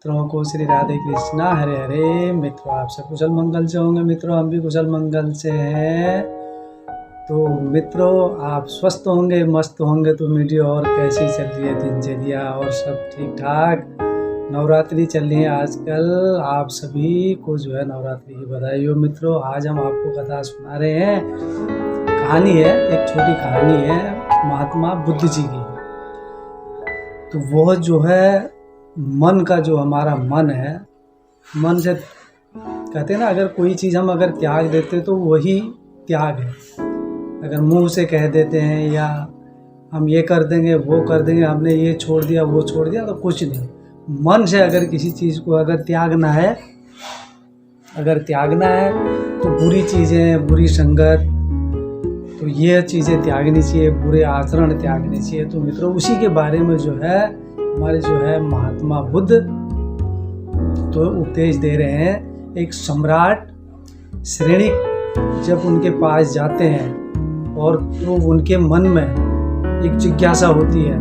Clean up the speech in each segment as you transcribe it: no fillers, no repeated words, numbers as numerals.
मित्रों को श्री राधे कृष्णा हरे हरे। मित्रों आप सब कुशल मंगल से होंगे। मित्रों हम भी कुशल मंगल से हैं। तो मित्रों आप स्वस्थ होंगे, मस्त होंगे। तो वीडियो और कैसी चल रही है दिनचर्या, और सब ठीक ठाक? नवरात्रि चल रही है आजकल। आप सभी को जो है नवरात्रि की बधाई हो। मित्रों आज हम आपको कथा सुना रहे हैं। कहानी है, एक छोटी कहानी है महात्मा बुद्ध जी की। तो वो जो है मन का, जो हमारा मन है, मन से कहते हैं ना, अगर कोई चीज़ हम अगर त्याग देते तो वही त्याग है। अगर मुंह से कह देते हैं या हम ये कर देंगे वो कर देंगे, हमने ये छोड़ दिया वो छोड़ दिया, तो कुछ नहीं। मन से अगर किसी चीज़ को अगर त्यागना है, तो बुरी चीज़ें, बुरी संगत, तो ये चीज़ें त्यागनी चाहिए, बुरे आचरण त्यागने चाहिए। तो मित्रों उसी के बारे में जो है हमारे जो है महात्मा बुद्ध तो उपदेश दे रहे हैं। एक सम्राट श्रेणी जब उनके पास जाते हैं और तो उनके मन में एक जिज्ञासा होती है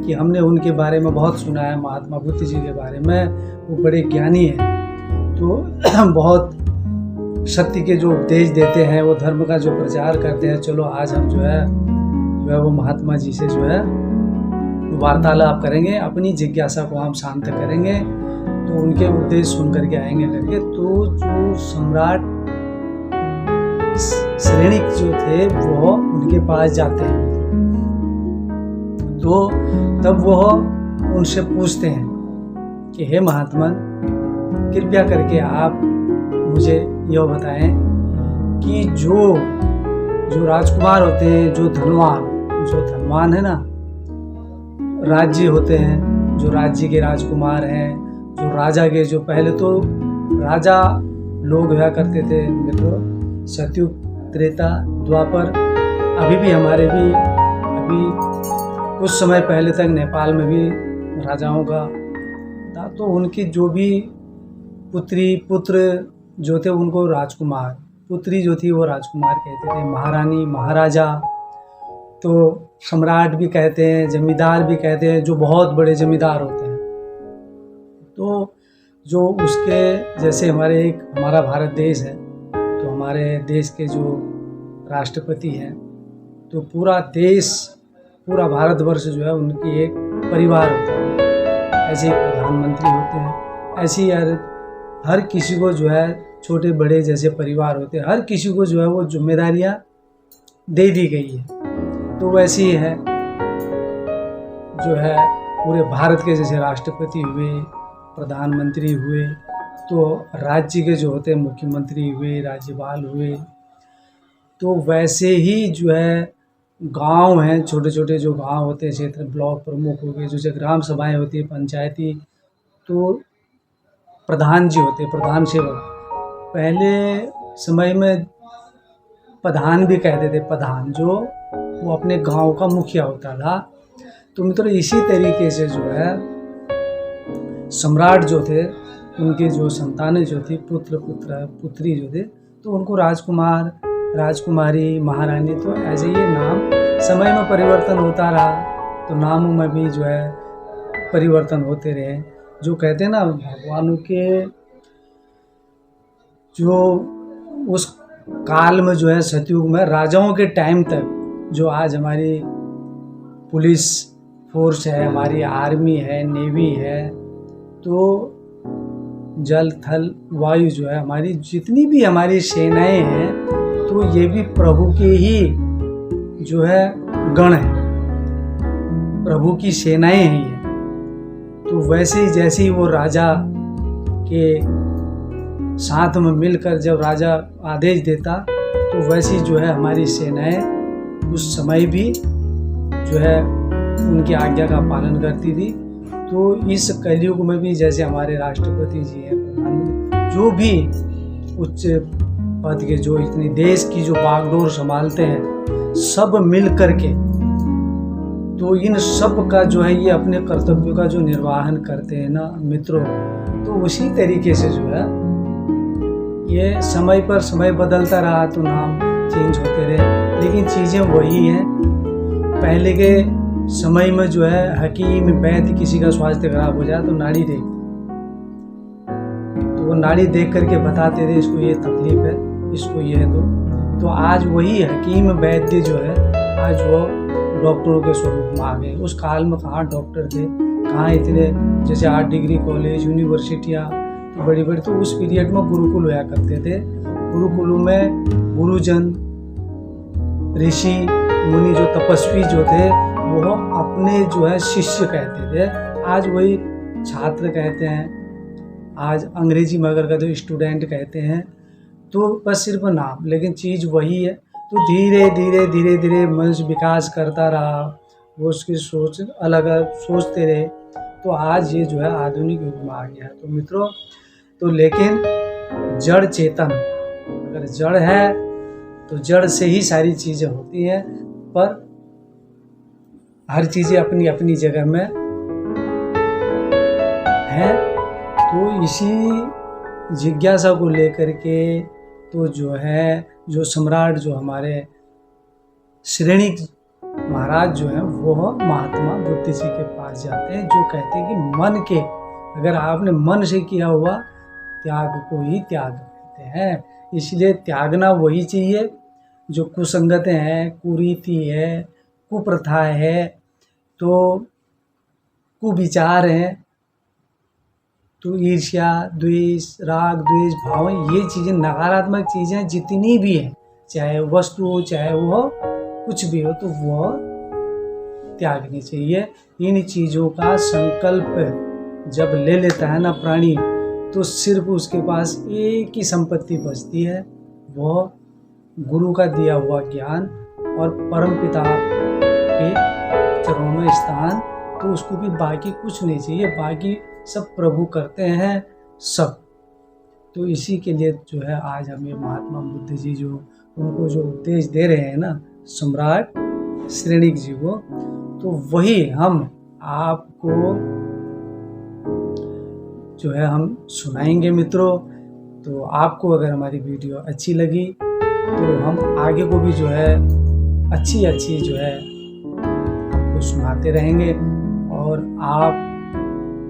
कि हमने उनके बारे में बहुत सुना है, महात्मा बुद्ध जी के बारे में, वो बड़े ज्ञानी हैं, तो बहुत सत्य के जो उपदेश देते हैं, वो धर्म का जो प्रचार करते हैं। चलो आज हम जो है वो महात्मा जी से जो है वार्तालाप करेंगे, अपनी जिज्ञासा को हम शांत करेंगे, तो उनके उपदेश सुन करके आएंगे करके। तो जो सम्राट श्रेणी जो थे वो उनके पास जाते हैं। तो तब वो उनसे पूछते हैं कि हे महात्मा, कृपया करके आप मुझे यह बताएं कि जो राजकुमार होते हैं, जो धनवान है ना, राज्य होते हैं, जो राज्य के राजकुमार हैं, जो राजा के, जो पहले तो राजा लोग हुआ करते थे मित्रों, सतयुग, त्रेता, द्वापर, अभी भी अभी कुछ समय पहले तक नेपाल में भी राजाओं का था। तो उनकी जो भी पुत्र जो थे उनको राजकुमार, पुत्री जो थी वो राजकुमार कहते थे, महारानी, महाराजा, तो सम्राट भी कहते हैं, जमींदार भी कहते हैं, जो बहुत बड़े जमींदार होते हैं। तो जो उसके जैसे हमारा भारत देश है, तो हमारे देश के जो राष्ट्रपति हैं, तो पूरा भारतवर्ष जो है उनकी एक परिवार होता है। ऐसे ही प्रधानमंत्री होते हैं, ऐसे ही हर किसी को जो है छोटे बड़े जैसे परिवार होते हैं, हर किसी को जो है वो जिम्मेदारियां दे दी गई है। तो वैसे ही है जो है पूरे भारत के जैसे राष्ट्रपति हुए, प्रधानमंत्री हुए, तो राज्य के जो होते हैं मुख्यमंत्री हुए, राज्यपाल हुए, तो वैसे ही जो है गांव हैं, छोटे छोटे जो गांव होते हैं, क्षेत्र ब्लॉक प्रमुख हो गए, जो ग्राम सभाएं होती है, पंचायती, तो प्रधान जी होते हैं, प्रधान सेवक। पहले समय में प्रधान भी कहते थे, प्रधान जो वो अपने गांव का मुखिया होता था। तो मित्रों इसी तरीके से जो है सम्राट जो थे, उनके जो संतानें जो थी, पुत्री जो थे, तो उनको राजकुमार, राजकुमारी, महारानी, तो ऐसे ये नाम समय में परिवर्तन होता रहा। तो नामों में भी जो है परिवर्तन होते रहे। जो कहते हैं ना, भगवानों के जो उस काल में जो है सतयुग में राजाओं के टाइम तक, जो आज हमारी पुलिस फोर्स है, हमारी आर्मी है, नेवी है, तो जल थल वायु जो है, हमारी जितनी भी हमारी सेनाएं हैं, तो ये भी प्रभु के ही जो है गण है, प्रभु की सेनाएं हैं ये। तो वैसे ही जैसे ही वो राजा के साथ में मिलकर जब राजा आदेश देता, तो वैसी जो है हमारी सेनाएं उस समय भी जो है उनकी आज्ञा का पालन करती थी। तो इस कलयुग में भी जैसे हमारे राष्ट्रपति जी हैं, प्रधानमंत्री, जो भी उच्च पद के, जो इतनी देश की जो बागडोर संभालते हैं, सब मिल करके, तो इन सब का जो है ये अपने कर्तव्यों का जो निर्वाहन करते हैं ना मित्रों। तो उसी तरीके से जो है ये समय पर समय बदलता रहा, तो नाम चेंज होते रहे, लेकिन चीज़ें वही हैं। पहले के समय में जो है हकीम, वैद्य, किसी का स्वास्थ्य खराब हो जाए तो नाड़ी देखते, नाड़ी देख करके बताते थे इसको ये तकलीफ है, इसको ये दो। तो आज वही हकीम वैद्य जो है आज वो डॉक्टरों के स्वरूप में आ गए। उस काल में कहाँ डॉक्टर थे, कहाँ इतने जैसे 8 डिग्री कॉलेज यूनिवर्सिटियाँ तो बड़ी बड़ी। तो उस पीरियड में गुरुकुल हुआ करते थे। गुरुकुलों में गुरुजन ऋषि मुनि जो तपस्वी जो थे वो अपने जो है शिष्य कहते थे। आज वही छात्र कहते हैं, आज अंग्रेजी में अगर कहते स्टूडेंट कहते हैं। तो बस सिर्फ नाम, लेकिन चीज़ वही है। तो धीरे धीरे धीरे धीरे मनुष्य विकास करता रहा, वो उसकी सोच अलग अलग सोचते रहे। तो आज ये जो है आधुनिक युग में आ गया। तो मित्रों, तो लेकिन जड़ चेतन, अगर जड़ है तो जड़ से ही सारी चीज़ें होती हैं, पर हर चीज़ें अपनी अपनी जगह में हैं। तो इसी जिज्ञासा को लेकर के तो जो है जो सम्राट जो हमारे श्रेणिक महाराज जो हैं वो महात्मा बुद्ध जी के पास जाते हैं, जो कहते हैं कि मन के, अगर आपने मन से किया हुआ त्याग को ही त्याग कहते हैं। इसलिए त्यागना वही चाहिए जो कुसंगतें हैं, कुरीति है, कुप्रथा है, तो कुविचार हैं, तो ईर्ष्या, द्वेष, राग, द्वेष भाव, ये चीज़ें नकारात्मक चीज़ें जितनी भी हैं, चाहे वस्तु हो चाहे वो कुछ भी हो, तो वो त्यागनी चाहिए। इन चीज़ों का संकल्प जब ले लेता है ना प्राणी, तो सिर्फ उसके पास एक ही संपत्ति बचती है, वो गुरु का दिया हुआ ज्ञान और परमपिता के चरणों में स्थान। तो उसको भी बाकी कुछ नहीं चाहिए, बाकी सब प्रभु करते हैं सब। तो इसी के लिए जो है आज हमें महात्मा बुद्ध जी जो उनको जो उपदेश दे रहे हैं ना सम्राट श्रेणिक जी को, तो वही हम आपको जो है हम सुनाएंगे मित्रों। तो आपको अगर हमारी वीडियो अच्छी लगी तो हम आगे को भी जो है अच्छी जो है आपको सुनाते रहेंगे। और आप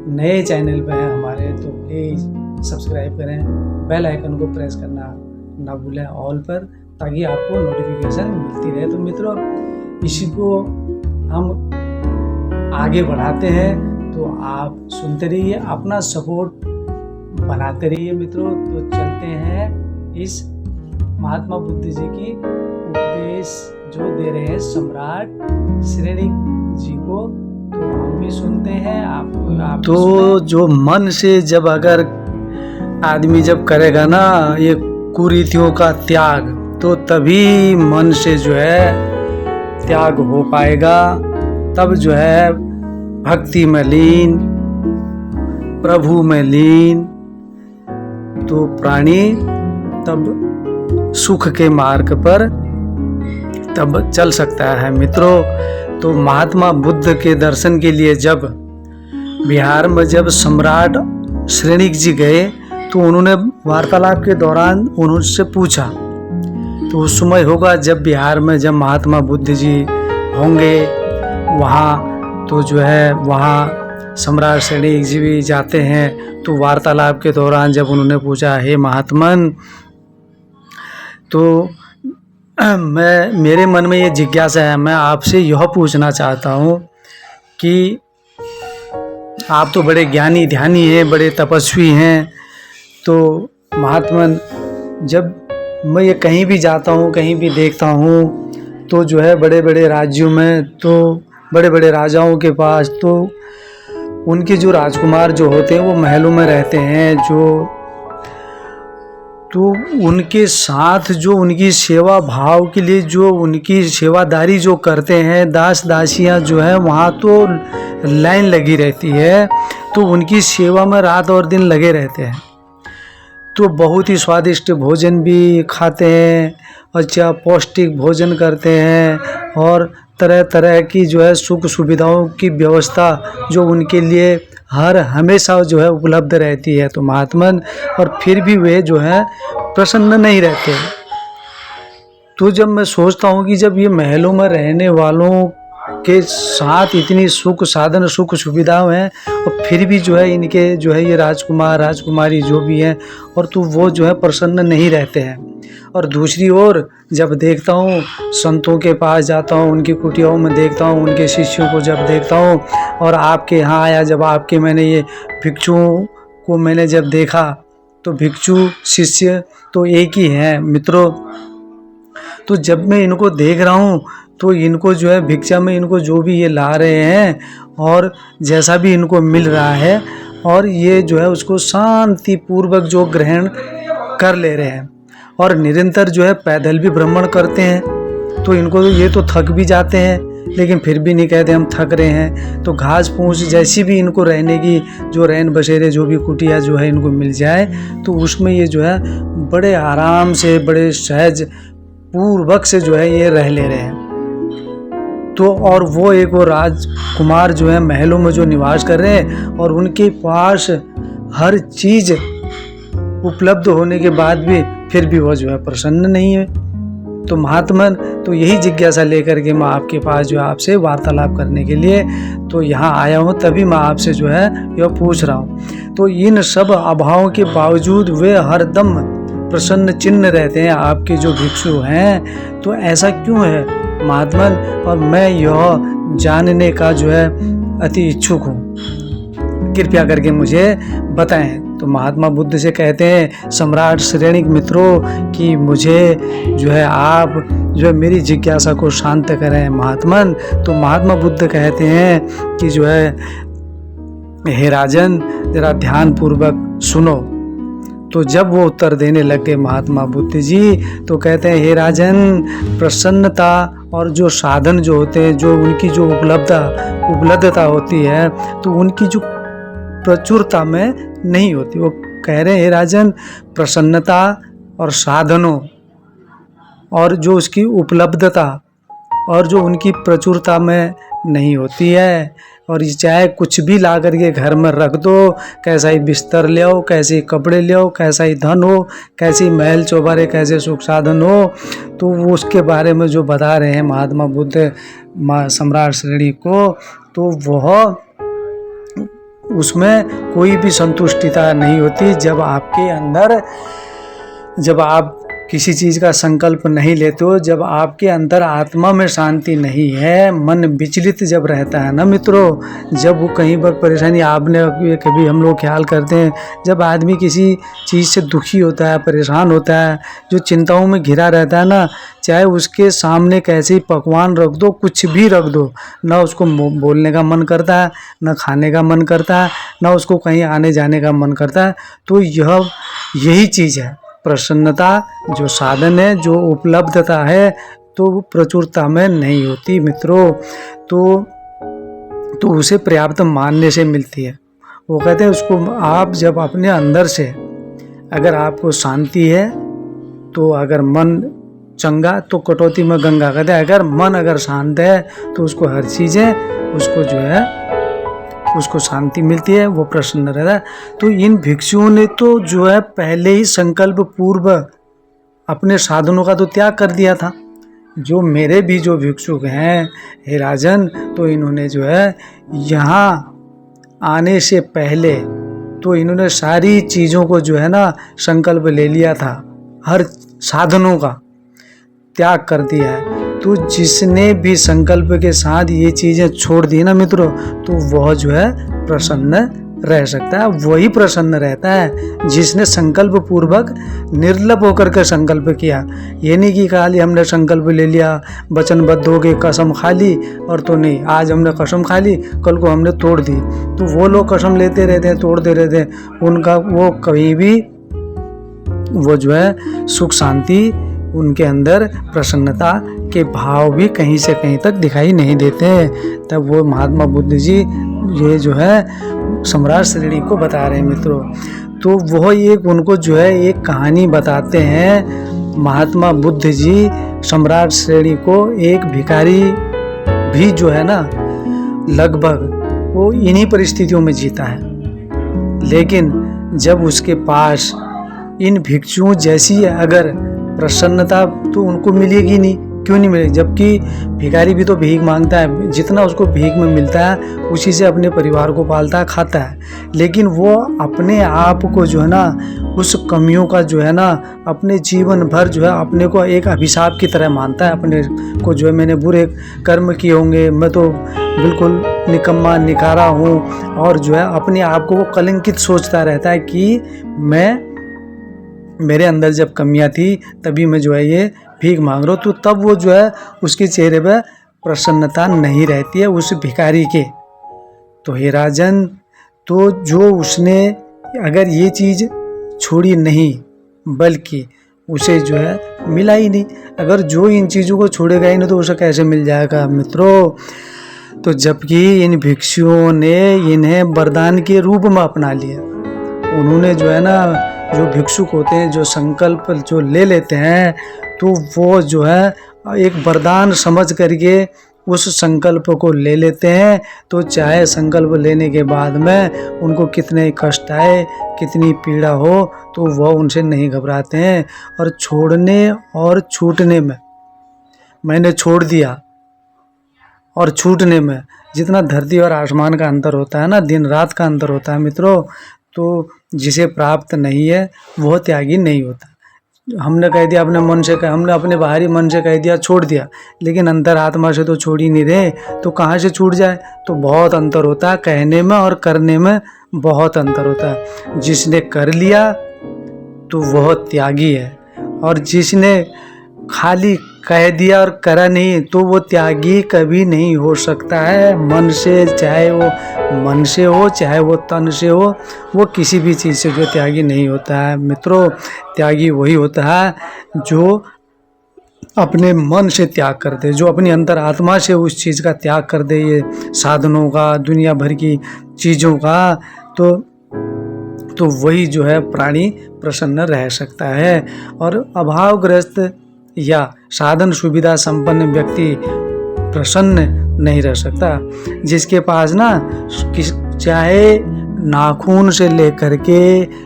नए चैनल पे हैं हमारे तो प्लीज़ सब्सक्राइब करें, बेल आइकन को प्रेस करना ना भूलें ऑल पर, ताकि आपको नोटिफिकेशन मिलती रहे। तो मित्रों, इसी को हम आगे बढ़ाते हैं, तो आप सुनते रहिए, अपना सपोर्ट बनाते रहिए मित्रों। तो चलते हैं इस महात्मा बुद्ध जी की उपदेश जो दे रहे हैं सम्राट श्रेणिक जी को, तो हम भी सुनते हैं, आप तो जो मन से जब अगर आदमी जब करेगा ना ये कुरीतियों का त्याग, तो तभी मन से जो है त्याग हो पाएगा। तब जो है भक्ति में लीन, प्रभु में लीन, तो प्राणी तब सुख के मार्ग पर तब चल सकता है मित्रों। तो महात्मा बुद्ध के दर्शन के लिए जब बिहार में जब सम्राट श्रेणिक जी गए, तो उन्होंने वार्तालाप के दौरान उनसे पूछा, तो उस समय होगा जब बिहार में जब महात्मा बुद्ध जी होंगे वहाँ, तो जो है वहाँ सम्राट श्रेणिक जी भी जाते हैं। तो वार्तालाप के दौरान जब उन्होंने पूछा, हे महात्मन, तो मेरे मन में ये जिज्ञासा है, मैं आपसे यह पूछना चाहता हूँ कि आप तो बड़े ज्ञानी ध्यानी हैं, बड़े तपस्वी हैं, तो महात्मन जब मैं ये कहीं भी जाता हूँ, कहीं भी देखता हूँ, तो जो है बड़े बड़े राज्यों में, तो बड़े बड़े राजाओं के पास तो उनके जो राजकुमार जो होते हैं वो महलों में रहते हैं, जो तो उनके साथ जो उनकी सेवा भाव के लिए जो उनकी सेवादारी जो करते हैं, दास दासियां जो है वहाँ तो लाइन लगी रहती है, तो उनकी सेवा में रात और दिन लगे रहते हैं। तो बहुत ही स्वादिष्ट भोजन भी खाते हैं, अच्छा पौष्टिक भोजन करते हैं, और तरह तरह की जो है सुख सुविधाओं की व्यवस्था जो उनके लिए हर हमेशा जो है उपलब्ध रहती है। तो महात्मन, और फिर भी वे जो है प्रसन्न नहीं रहते। तो जब मैं सोचता हूँ कि जब ये महलों में रहने वालों के साथ इतनी सुख साधन सुख सुविधाएं हैं, और फिर भी जो है इनके जो है ये राजकुमार राजकुमारी जो भी हैं और तो वो जो है प्रसन्न नहीं रहते हैं। और दूसरी ओर जब देखता हूँ संतों के पास जाता हूँ, उनकी कुटियाओं में देखता हूँ, उनके शिष्यों को जब देखता हूँ, और आपके यहाँ आया जब आपके मैंने ये भिक्षुओं को मैंने जब देखा, तो भिक्षु शिष्य तो एक ही हैं मित्रों। तो जब मैं इनको देख रहा हूँ तो इनको जो है भिक्षा में इनको जो भी ये ला रहे हैं और जैसा भी इनको मिल रहा है, और ये जो है उसको शांति पूर्वक जो ग्रहण कर ले रहे हैं, और निरंतर जो है पैदल भी भ्रमण करते हैं। तो इनको तो ये तो थक भी जाते हैं, लेकिन फिर भी नहीं कहते हम थक रहे हैं। तो घास फूस जैसी भी इनको रहने की जो रैन बसेरे जो भी कुटिया जो है इनको मिल जाए, तो उसमें ये जो है बड़े आराम से बड़े सहज पूर्वक से जो है ये रह ले रहे हैं। तो और वो एक वो राजकुमार जो है महलों में जो निवास कर रहे हैं, और उनके पास हर चीज उपलब्ध होने के बाद भी फिर भी वो जो है प्रसन्न नहीं है। तो महात्मन, तो यही जिज्ञासा लेकर के मैं आपके पास जो है आपसे वार्तालाप करने के लिए तो यहाँ आया हूँ, तभी मैं आपसे जो है यह पूछ रहा हूँ। तो इन सब अभावों के बावजूद वे हरदम प्रसन्न चिन्ह रहते हैं आपके जो भिक्षु हैं, तो ऐसा क्यों है महात्मन? और मैं यह जानने का जो है अति इच्छुक हूँ, कृपया करके मुझे बताएं। तो महात्मा बुद्ध से कहते हैं सम्राट श्रेणिक मित्रों कि मुझे जो है आप जो है मेरी जिज्ञासा को शांत करें महात्मन। तो महात्मा बुद्ध कहते हैं कि जो है हे राजन जरा ध्यान पूर्वक सुनो। तो जब वो उत्तर देने लगे महात्मा बुद्ध जी, तो कहते हैं हे राजन, प्रसन्नता और जो साधन जो होते हैं, जो उनकी जो उपलब्धता होती है, तो उनकी जो प्रचुरता में नहीं होती। वो कह रहे हैं राजन, प्रसन्नता और साधनों और जो उसकी उपलब्धता और जो उनकी प्रचुरता में नहीं होती है, और ये चाहे कुछ भी ला करके घर में रख दो, कैसा ही बिस्तर ले आओ, कैसे कपड़े ले आओ, कैसा ही धन हो, कैसी महल चौबारे, कैसे सुख साधन हो, तो वो उसके बारे में जो बता रहे हैं महात्मा बुद्ध सम्राट श्रेणी को, तो वह उसमें कोई भी संतुष्टिता नहीं होती। जब आपके अंदर जब आप किसी चीज़ का संकल्प नहीं लेते हो, जब आपके अंदर आत्मा में शांति नहीं है, मन विचलित जब रहता है ना मित्रों, जब वो कहीं पर परेशानी आपने कभी हम लोग ख्याल करते हैं, जब आदमी किसी चीज़ से दुखी होता है, परेशान होता है, जो चिंताओं में घिरा रहता है ना, चाहे उसके सामने कैसे पकवान रख दो, कुछ भी रख दो, ना उसको बोलने का मन करता है, ना खाने का मन करता है, ना उसको कहीं आने जाने का मन करता है। तो यही चीज़ है प्रसन्नता, जो साधन है, जो उपलब्धता है, तो प्रचुरता में नहीं होती मित्रों। तो उसे पर्याप्त मानने से मिलती है। वो कहते हैं उसको आप जब अपने अंदर से अगर आपको शांति है, तो अगर मन चंगा तो कटौती में गंगा, कहते हैं अगर मन अगर शांत है तो उसको हर चीज़ें उसको जो है उसको शांति मिलती है, वो प्रसन्न रहता है। तो इन भिक्षुओं ने तो जो है पहले ही संकल्प पूर्व अपने साधनों का तो त्याग कर दिया था। जो मेरे भी जो भिक्षुक हैं हे राजन, तो इन्होंने जो है यहाँ आने से पहले तो इन्होंने सारी चीज़ों को जो है ना संकल्प ले लिया था, हर साधनों का त्याग कर दिया है। तो जिसने भी संकल्प के साथ ये चीज़ें छोड़ दी ना मित्रों, तो वह जो है प्रसन्न रह सकता है। वही प्रसन्न रहता है जिसने संकल्प पूर्वक निर्लप होकर के संकल्प किया। ये नहीं कि खाली हमने संकल्प ले लिया, वचनबद्ध हो गए, कसम खा ली और तो नहीं, आज हमने कसम खा ली, कल को हमने तोड़ दी। तो वो लोग कसम लेते रहते हैं, तोड़ते रहते हैं, उनका वो कभी भी वो जो है सुख शांति, उनके अंदर प्रसन्नता के भाव भी कहीं से कहीं तक दिखाई नहीं देते हैं। तब वो महात्मा बुद्ध जी ये जो है सम्राट श्रेणी को बता रहे हैं मित्रों। तो वह एक उनको जो है एक कहानी बताते हैं महात्मा बुद्ध जी सम्राट श्रेणी को। एक भिखारी भी जो है ना लगभग वो इन्हीं परिस्थितियों में जीता है, लेकिन जब उसके पास इन भिक्षुओं जैसी अगर प्रसन्नता तो उनको मिलेगी नहीं, क्यों नहीं मिलेगी? जबकि भिखारी भी तो भीख मांगता है, जितना उसको भीख में मिलता है उसी से अपने परिवार को पालता है, खाता है। लेकिन वो अपने आप को जो है ना उस कमियों का जो है ना अपने जीवन भर जो है अपने को एक अभिशाप की तरह मानता है। अपने को जो है मैंने बुरे कर्म किए होंगे, मैं तो बिल्कुल निकम्मा निकारा हूँ, और जो है अपने आप को वो कलंकित सोचता रहता है कि मेरे अंदर जब कमियां थी तभी मैं जो है ये भीख मांग रहा हूँ। तो तब वो जो है उसके चेहरे पर प्रसन्नता नहीं रहती है उस भिखारी के। तो हे राजन, तो जो उसने अगर ये चीज़ छोड़ी नहीं, बल्कि उसे जो है मिला ही नहीं, अगर जो इन चीज़ों को छोड़ेगा ही नहीं तो उसे कैसे मिल जाएगा मित्रों? तो जबकि इन भिक्षुओं ने इन्हें वरदान के रूप में अपना लिया। उन्होंने जो है ना, जो भिक्षुक होते हैं जो संकल्प जो ले लेते हैं तो वो जो है एक वरदान समझ करके उस संकल्प को ले लेते हैं। तो चाहे संकल्प लेने के बाद में उनको कितने कष्ट आए, कितनी पीड़ा हो, तो वह उनसे नहीं घबराते हैं। और छोड़ने और छूटने में, मैंने छोड़ दिया और छूटने में जितना धरती और आसमान का अंतर होता है ना, दिन रात का अंतर होता है मित्रों, तो जिसे प्राप्त नहीं है वह त्यागी नहीं होता। हमने कह दिया अपने मन से, हमने अपने बाहरी मन से कह दिया छोड़ दिया, लेकिन अंतर आत्मा से तो छोड़ ही नहीं रहे, तो कहाँ से छूट जाए? तो बहुत अंतर होता है, कहने में और करने में बहुत अंतर होता है। जिसने कर लिया तो वह त्यागी है, और जिसने खाली कह दिया और करा नहीं तो वो त्यागी कभी नहीं हो सकता है। मन से, चाहे वो मन से हो चाहे वो तन से हो, वो किसी भी चीज़ से जो त्यागी नहीं होता है मित्रों। त्यागी वही होता है जो अपने मन से त्याग कर दे, जो अपनी अंतर आत्मा से उस चीज़ का त्याग कर दे, ये साधनों का, दुनिया भर की चीज़ों का, तो वही जो है प्राणी प्रसन्न रह सकता है। और अभावग्रस्त या साधन सुविधा संपन्न व्यक्ति प्रसन्न नहीं रह सकता। जिसके पास ना चाहे नाखून से लेकर के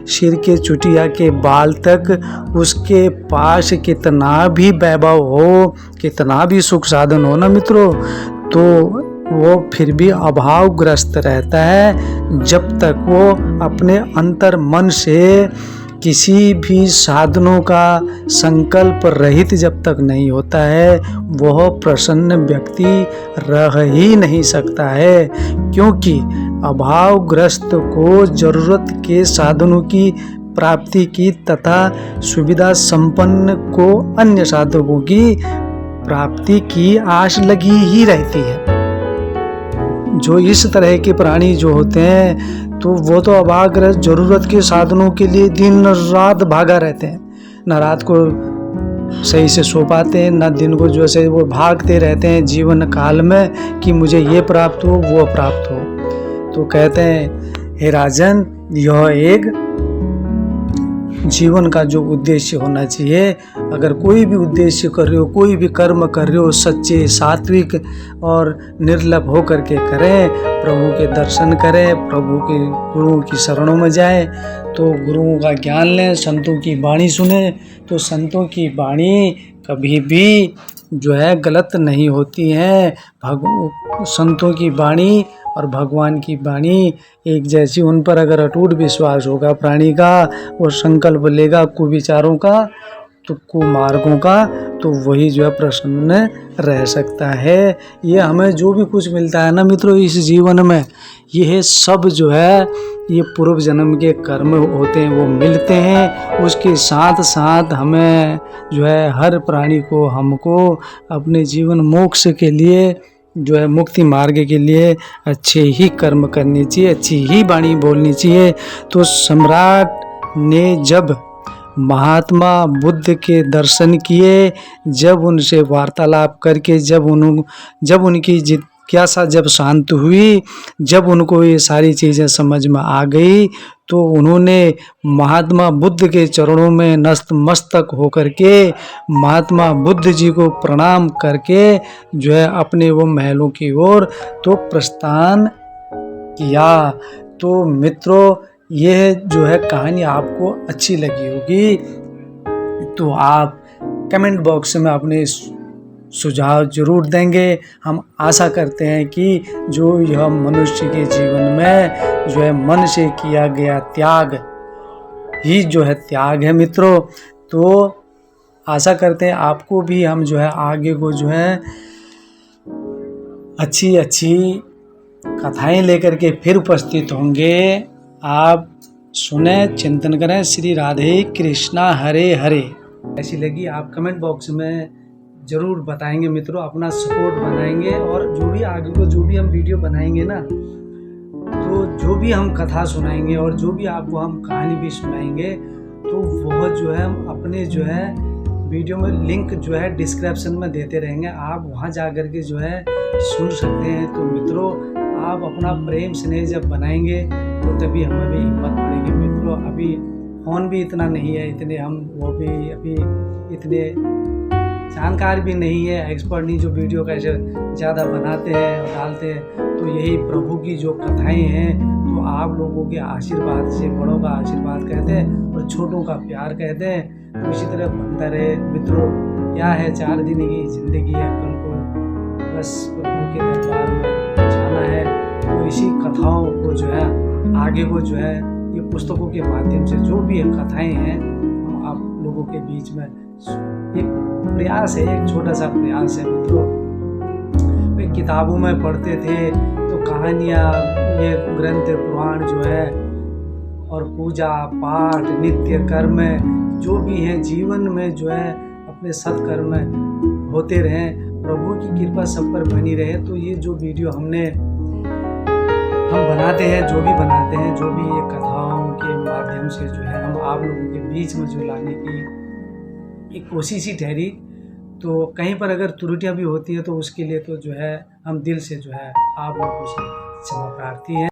सिर के चुटिया के बाल तक उसके पास कितना भी वैभव हो, कितना भी सुख साधन हो ना मित्रों, तो वो फिर भी अभावग्रस्त रहता है जब तक वो अपने अंतर मन से किसी भी साधनों का संकल्प रहित जब तक नहीं होता है, वह प्रसन्न व्यक्ति रह ही नहीं सकता है। क्योंकि अभावग्रस्त को जरूरत के साधनों की प्राप्ति की तथा सुविधा संपन्न को अन्य साधनों की प्राप्ति की आश लगी ही रहती है। जो इस तरह के प्राणी जो होते हैं तो वो तो अभावग्रस्त जरूरत के साधनों के लिए दिन रात भागा रहते हैं, न रात को सही से सो पाते हैं, न दिन को जो है वो भागते रहते हैं जीवन काल में कि मुझे ये प्राप्त हो वो प्राप्त हो। तो कहते हैं हे राजन, यह एक जीवन का जो उद्देश्य होना चाहिए, अगर कोई भी उद्देश्य कर रहे हो, कोई भी कर्म कर रहे हो, सच्चे सात्विक और निर्लभ हो करके करें, प्रभु के दर्शन करें, प्रभु के गुरुओं की शरणों में जाएं, तो गुरुओं का ज्ञान लें, संतों की वाणी सुने। तो संतों की वाणी कभी भी जो है गलत नहीं होती हैं। संतों की वाणी और भगवान की वाणी एक जैसी, उन पर अगर अटूट विश्वास होगा प्राणी का, वो संकल्प लेगा कुविचारों का, तो कुमार्गों का, तो वही जो है प्रसन्न रह सकता है। ये हमें जो भी कुछ मिलता है ना मित्रों इस जीवन में, यह सब जो है ये पूर्व जन्म के कर्म होते हैं, वो मिलते हैं। उसके साथ साथ हमें जो है हर प्राणी को, हमको अपने जीवन मोक्ष के लिए जो है मुक्ति मार्ग के लिए अच्छे ही कर्म करनी चाहिए, अच्छी ही वाणी बोलनी चाहिए। तो सम्राट ने जब महात्मा बुद्ध के दर्शन किए, जब उनसे वार्तालाप करके जब उनकी जिज्ञासा जब शांत हुई, जब उनको ये सारी चीज़ें समझ में आ गई, तो उन्होंने महात्मा बुद्ध के चरणों में नतमस्तक होकर के महात्मा बुद्ध जी को प्रणाम करके जो है अपने वो महलों की ओर तो प्रस्थान किया। तो मित्रों, यह जो है कहानी आपको अच्छी लगी होगी, तो आप कमेंट बॉक्स में अपने सुझाव जरूर देंगे। हम आशा करते हैं कि जो यह मनुष्य के जीवन में जो है मन से किया गया त्याग ही जो है त्याग है मित्रों। तो आशा करते हैं आपको भी हम जो है आगे को जो है अच्छी अच्छी कथाएं लेकर के फिर उपस्थित होंगे। आप सुने, चिंतन करें। श्री राधे कृष्णा हरे हरे। ऐसी लगी आप कमेंट बॉक्स में ज़रूर बताएंगे मित्रों, अपना सपोर्ट बनाएंगे। और जो भी आगे को जो भी हम वीडियो बनाएंगे ना, तो जो भी हम कथा सुनाएंगे और जो भी आपको हम कहानी भी सुनाएंगे, तो वह जो है हम अपने जो है वीडियो में लिंक जो है डिस्क्रिप्शन में देते रहेंगे। आप वहां जा कर के जो है सुन सकते हैं। तो मित्रों, आप अपना प्रेम स्नेह जब बनाएंगे तो तभी हमें भी हिम्मत पड़ेगी मित्रों। अभी फ़ोन भी इतना नहीं है, इतने हम वो भी अभी इतने जानकार भी नहीं है, एक्सपर्ट नहीं जो वीडियो कैसे ज़्यादा बनाते हैं और डालते हैं। तो यही प्रभु की जो कथाएं हैं, तो आप लोगों के आशीर्वाद से, बड़ों का आशीर्वाद कहते हैं और छोटों का प्यार कहते हैं। तो इसी तरह बनता रहे मित्रों। क्या है, 4 दिन की ज़िंदगी है, कल को बस प्रभु के दरबार में जाना है। तो इसी कथाओं को जो है आगे को जो है ये पुस्तकों के माध्यम से जो भी कथाएं हैं, हम आप लोगों के बीच में एक प्रयास है, एक छोटा सा प्रयास है मित्रों। वे किताबों में पढ़ते थे तो कहानियाँ, ये ग्रंथ पुराण जो है और पूजा पाठ नित्य कर्म जो भी है जीवन में जो है अपने सत्कर्म होते रहें। प्रभु की कृपा सब पर बनी रहे। तो ये जो वीडियो हम बनाते हैं, जो भी बनाते हैं, जो भी ये कथाओं के माध्यम से जो है हम आप लोगों के बीच में जो लाने की एक कोशिश ही ठहरी। तो कहीं पर अगर त्रुटियां भी होती हैं तो उसके लिए तो जो है हम दिल से जो है आप लोगों से क्षमा प्रार्थी हैं।